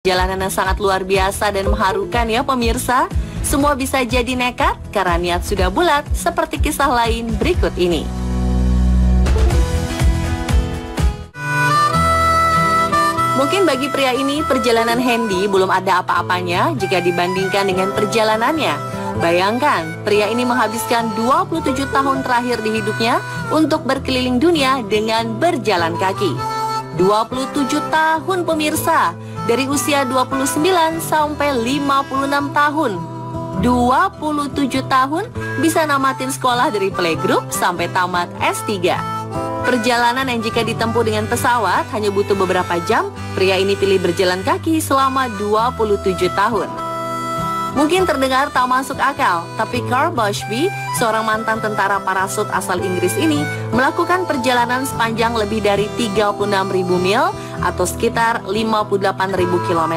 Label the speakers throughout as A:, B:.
A: Perjalanan yang sangat luar biasa dan mengharukan ya pemirsa. Semua bisa jadi nekat karena niat sudah bulat, seperti kisah lain berikut ini. Mungkin bagi pria ini perjalanan Hendy belum ada apa-apanya jika dibandingkan dengan perjalanannya. Bayangkan, pria ini menghabiskan 27 tahun terakhir di hidupnya untuk berkeliling dunia dengan berjalan kaki. 27 tahun pemirsa, dari usia 29 sampai 56 tahun. 27 tahun bisa namatin sekolah dari playgroup sampai tamat S3. Perjalanan yang jika ditempuh dengan pesawat hanya butuh beberapa jam, pria ini pilih berjalan kaki selama 27 tahun. Mungkin terdengar tak masuk akal, tapi Carl Bushby, seorang mantan tentara parasut asal Inggris ini, melakukan perjalanan sepanjang lebih dari 36.000 mil atau sekitar 58.000 km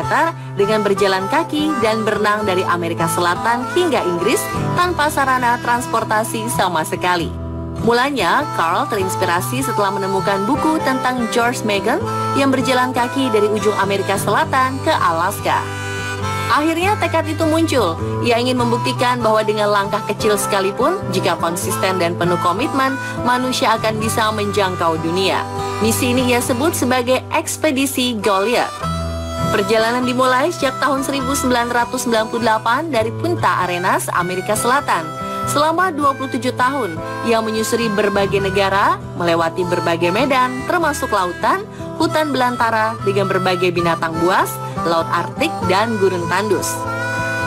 A: dengan berjalan kaki dan berenang dari Amerika Selatan hingga Inggris tanpa sarana transportasi sama sekali. Mulanya, Carl terinspirasi setelah menemukan buku tentang George Megan yang berjalan kaki dari ujung Amerika Selatan ke Alaska. Akhirnya tekad itu muncul. Ia ingin membuktikan bahwa dengan langkah kecil sekalipun, jika konsisten dan penuh komitmen, manusia akan bisa menjangkau dunia. Misi ini ia sebut sebagai ekspedisi Goliath. Perjalanan dimulai sejak tahun 1998 dari Punta Arenas, Amerika Selatan. Selama 27 tahun, ia menyusuri berbagai negara, melewati berbagai medan, termasuk lautan, hutan belantara dengan berbagai binatang buas, laut Arktik, dan gurun tandus.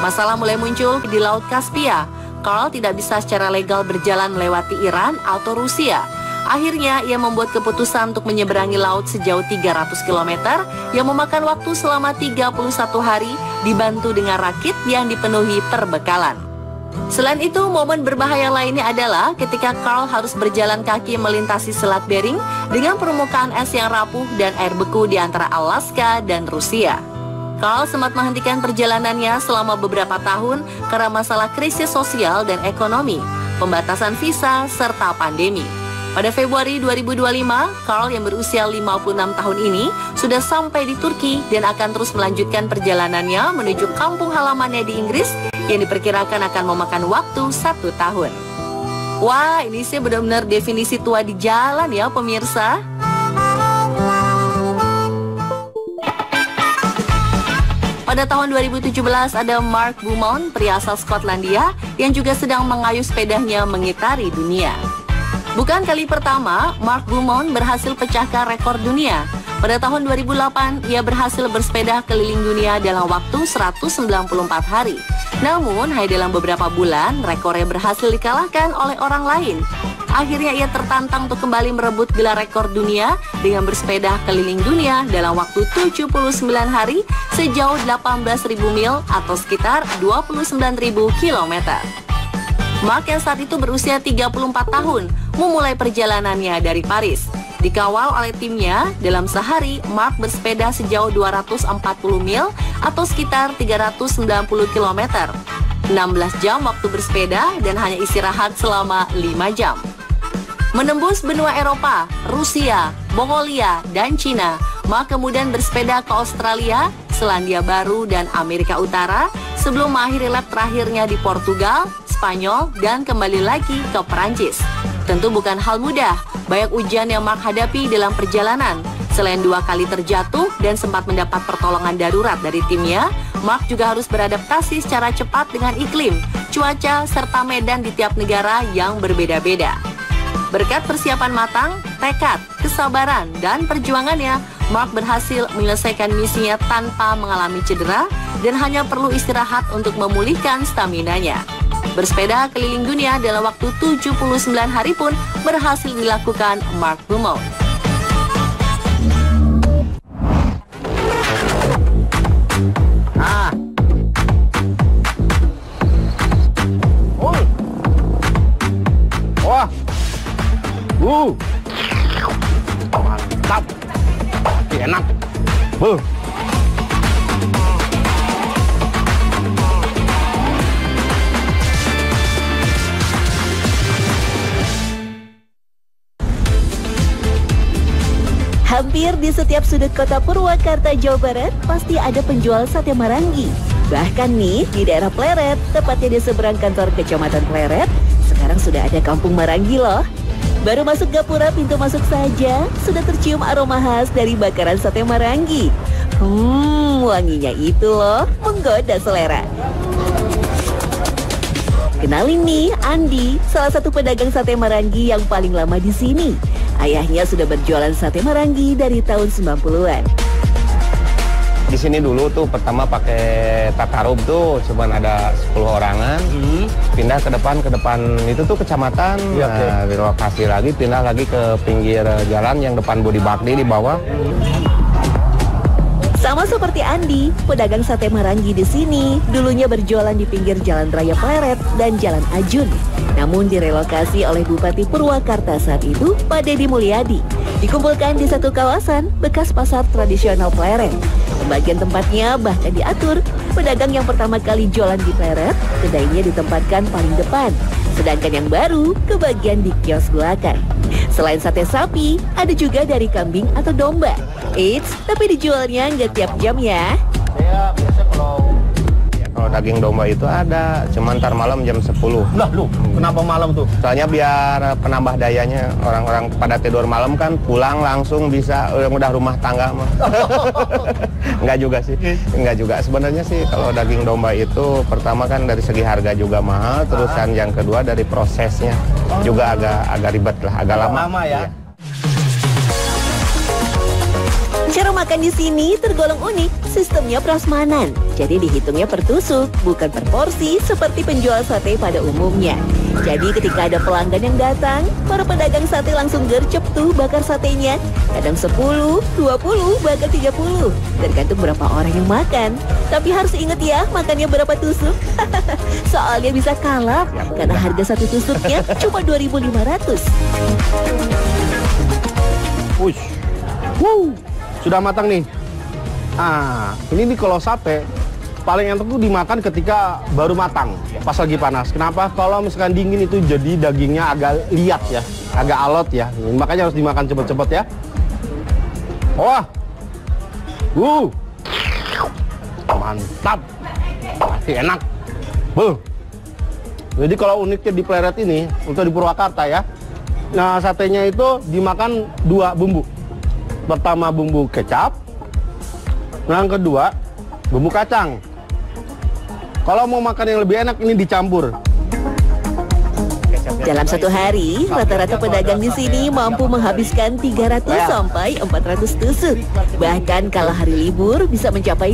A: Masalah mulai muncul di Laut Kaspia. Carl tidak bisa secara legal berjalan melewati Iran atau Rusia. Akhirnya, ia membuat keputusan untuk menyeberangi laut sejauh 300 km yang memakan waktu selama 31 hari dibantu dengan rakit yang dipenuhi perbekalan. Selain itu, momen berbahaya lainnya adalah ketika Carl harus berjalan kaki melintasi Selat Bering dengan permukaan es yang rapuh dan air beku di antara Alaska dan Rusia. Carl sempat menghentikan perjalanannya selama beberapa tahun karena masalah krisis sosial dan ekonomi, pembatasan visa, serta pandemi. Pada Februari 2025, Carl yang berusia 56 tahun ini sudah sampai di Turki dan akan terus melanjutkan perjalanannya menuju kampung halamannya di Inggris yang diperkirakan akan memakan waktu 1 tahun. Wah, ini sih benar-benar definisi tua di jalan ya pemirsa. Pada tahun 2017 ada Mark Beaumont, pria asal Skotlandia yang juga sedang mengayuh sepedanya mengitari dunia. Bukan kali pertama, Mark Beaumont berhasil pecahkan rekor dunia. Pada tahun 2008, ia berhasil bersepeda keliling dunia dalam waktu 194 hari. Namun, hanya dalam beberapa bulan, rekornya berhasil dikalahkan oleh orang lain. Akhirnya ia tertantang untuk kembali merebut gelar rekor dunia dengan bersepeda keliling dunia dalam waktu 79 hari sejauh 18.000 mil atau sekitar 29.000 km. Mark yang saat itu berusia 34 tahun memulai perjalanannya dari Paris. Dikawal oleh timnya, dalam sehari Mark bersepeda sejauh 240 mil atau sekitar 390 km. 16 jam waktu bersepeda dan hanya istirahat selama 5 jam. Menembus benua Eropa, Rusia, Mongolia, dan Cina, Mark kemudian bersepeda ke Australia, Selandia Baru, dan Amerika Utara sebelum mengakhiri lap terakhirnya di Portugal, Spanyol, dan kembali lagi ke Perancis. Tentu bukan hal mudah, banyak ujian yang Mark hadapi dalam perjalanan. Selain 2 kali terjatuh dan sempat mendapat pertolongan darurat dari timnya, Mark juga harus beradaptasi secara cepat dengan iklim, cuaca, serta medan di tiap negara yang berbeda-beda. Berkat persiapan matang, tekad, kesabaran, dan perjuangannya, Mark berhasil menyelesaikan misinya tanpa mengalami cedera dan hanya perlu istirahat untuk memulihkan staminanya. Bersepeda keliling dunia dalam waktu 79 hari pun berhasil dilakukan Mark Beaumont.
B: Wah. Mantap. Enak.
C: Hampir di setiap sudut kota Purwakarta, Jawa Barat, pasti ada penjual sate Maranggi. Bahkan nih, di daerah Pleret, tepatnya di seberang kantor Kecamatan Pleret, sekarang sudah ada kampung Maranggi loh. Baru masuk gapura pintu masuk saja, sudah tercium aroma khas dari bakaran sate Maranggi. Wanginya itu loh, menggoda selera. Kenalin nih, Andi, salah satu pedagang sate Maranggi yang paling lama di sini. Ayahnya sudah berjualan sate Maranggi dari tahun 90-an.
B: Di sini dulu tuh pertama pakai takarub tuh, cuman ada 10 orangan. Pindah ke depan itu tuh kecamatan. Nah, relokasi lagi, pindah lagi ke pinggir jalan yang depan Budi Bakti di bawah.
C: Sama seperti Andi, pedagang sate Maranggi di sini dulunya berjualan di pinggir Jalan Raya Pleret dan Jalan Ajun. Namun direlokasi oleh Bupati Purwakarta saat itu, Pak Deddy Mulyadi. Dikumpulkan di satu kawasan bekas pasar tradisional Pleret. Pembagian tempatnya bahkan diatur. Pedagang yang pertama kali jualan di Pleret, kedainya ditempatkan paling depan. Sedangkan yang baru kebagian di kios belakang. Selain sate sapi, ada juga dari kambing atau domba. Eits, tapi dijualnya nggak tiap jam ya.
B: Saya biasa kalau daging domba itu ada, cuman ntar malam jam 10.
D: Lah lu, kenapa malam tuh?
B: Soalnya biar penambah dayanya, orang-orang pada tidur malam kan pulang langsung bisa udah rumah tangga mah. Enggak juga sih, enggak juga. Sebenarnya sih kalau daging domba itu pertama kan dari segi harga juga mahal, terusan yang kedua dari prosesnya juga agak ribet lah, agak lama.
D: Lama ya.
B: Iya.
C: Cara makan di sini tergolong unik, sistemnya prasmanan. Jadi dihitungnya per tusuk, bukan per porsi seperti penjual sate pada umumnya. Jadi ketika ada pelanggan yang datang, para pedagang sate langsung gercep tuh bakar satenya. Kadang 10, 20, bahkan 30. Tergantung berapa orang yang makan. Tapi harus ingat ya, makannya berapa tusuk. Soalnya bisa kalap, karena harga satu tusuknya cuma 2.500.
D: Wush. Sudah matang nih. Ini nih kalau sate paling enak tuh dimakan ketika baru matang, pas lagi panas. Kenapa? Kalau misalkan dingin itu jadi dagingnya agak liat ya, agak alot ya. Makanya harus dimakan cepet-cepet ya. Wah, mantap, masih enak. Jadi kalau uniknya di Pleret ini untuk di Purwakarta ya, nah satenya itu dimakan 2 bumbu. Pertama bumbu kecap, yang kedua bumbu kacang. Kalau mau makan yang lebih enak ini dicampur.
C: Dalam satu hari, rata-rata pedagang di sini mampu menghabiskan 300 sampai 400 tusuk. Bahkan kalau hari libur bisa mencapai